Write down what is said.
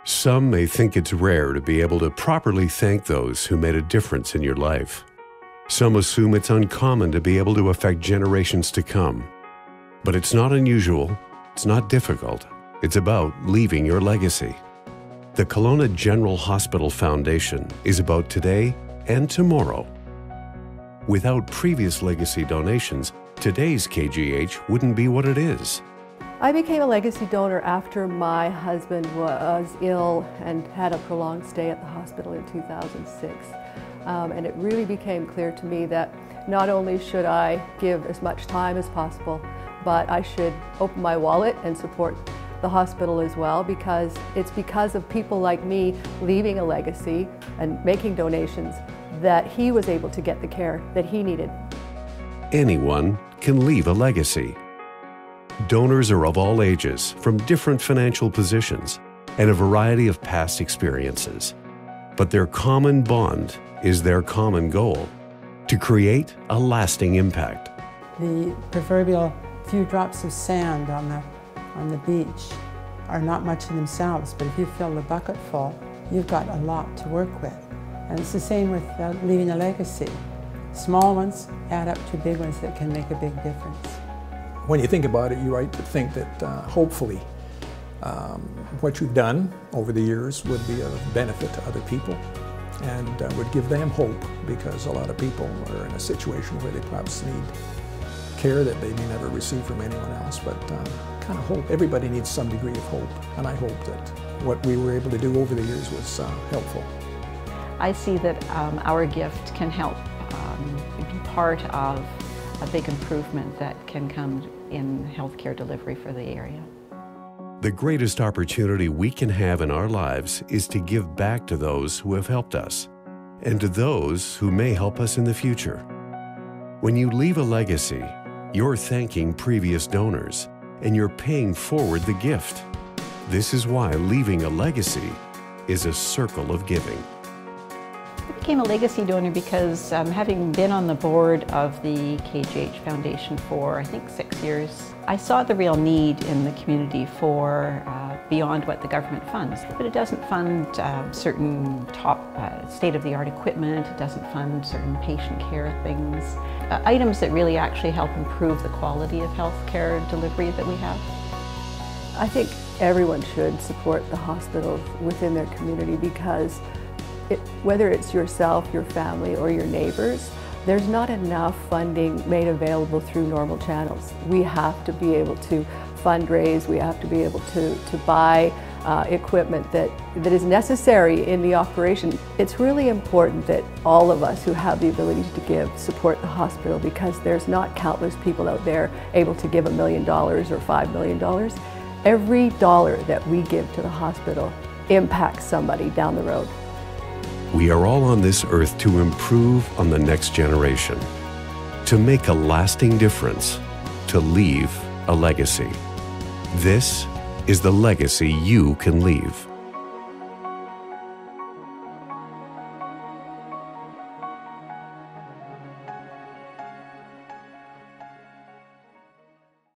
Some may think it's rare to be able to properly thank those who made a difference in your life. Some assume it's uncommon to be able to affect generations to come. But it's not unusual, it's not difficult, it's about leaving your legacy. The Kelowna General Hospital Foundation is about today and tomorrow. Without previous legacy donations, today's KGH wouldn't be what it is. I became a legacy donor after my husband was ill and had a prolonged stay at the hospital in 2006. And it really became clear to me that not only should I give as much time as possible, but I should open my wallet and support the hospital as well, because it's because of people like me leaving a legacy and making donations that he was able to get the care that he needed. Anyone can leave a legacy. Donors are of all ages, from different financial positions, and a variety of past experiences. But their common bond is their common goal: to create a lasting impact. The proverbial few drops of sand on the beach are not much in themselves, but if you fill the bucket full, you've got a lot to work with. And it's the same with leaving a legacy. Small ones add up to big ones that can make a big difference. When you think about it, you're right to think that hopefully what you've done over the years would be of benefit to other people and would give them hope, because a lot of people are in a situation where they perhaps need care that they may never receive from anyone else, but kind of hope. Everybody needs some degree of hope, and I hope that what we were able to do over the years was helpful. I see that our gift can help be part of a big improvement that can come in healthcare delivery for the area. The greatest opportunity we can have in our lives is to give back to those who have helped us, and to those who may help us in the future. When you leave a legacy, you're thanking previous donors, and you're paying forward the gift. This is why leaving a legacy is a circle of giving. I became a legacy donor because having been on the board of the KGH Foundation for I think 6 years, I saw the real need in the community for beyond what the government funds. But it doesn't fund certain top state-of-the-art equipment, it doesn't fund certain patient care things, items that really actually help improve the quality of healthcare delivery that we have. I think everyone should support the hospitals within their community, because whether it's yourself, your family, or your neighbors, there's not enough funding made available through normal channels. We have to be able to fundraise, we have to be able to buy equipment that is necessary in the operation. It's really important that all of us who have the ability to give support the hospital, because there's not countless people out there able to give $1 million or $5 million. Every dollar that we give to the hospital impacts somebody down the road. We are all on this earth to improve on the next generation, to make a lasting difference, to leave a legacy. This is the legacy you can leave.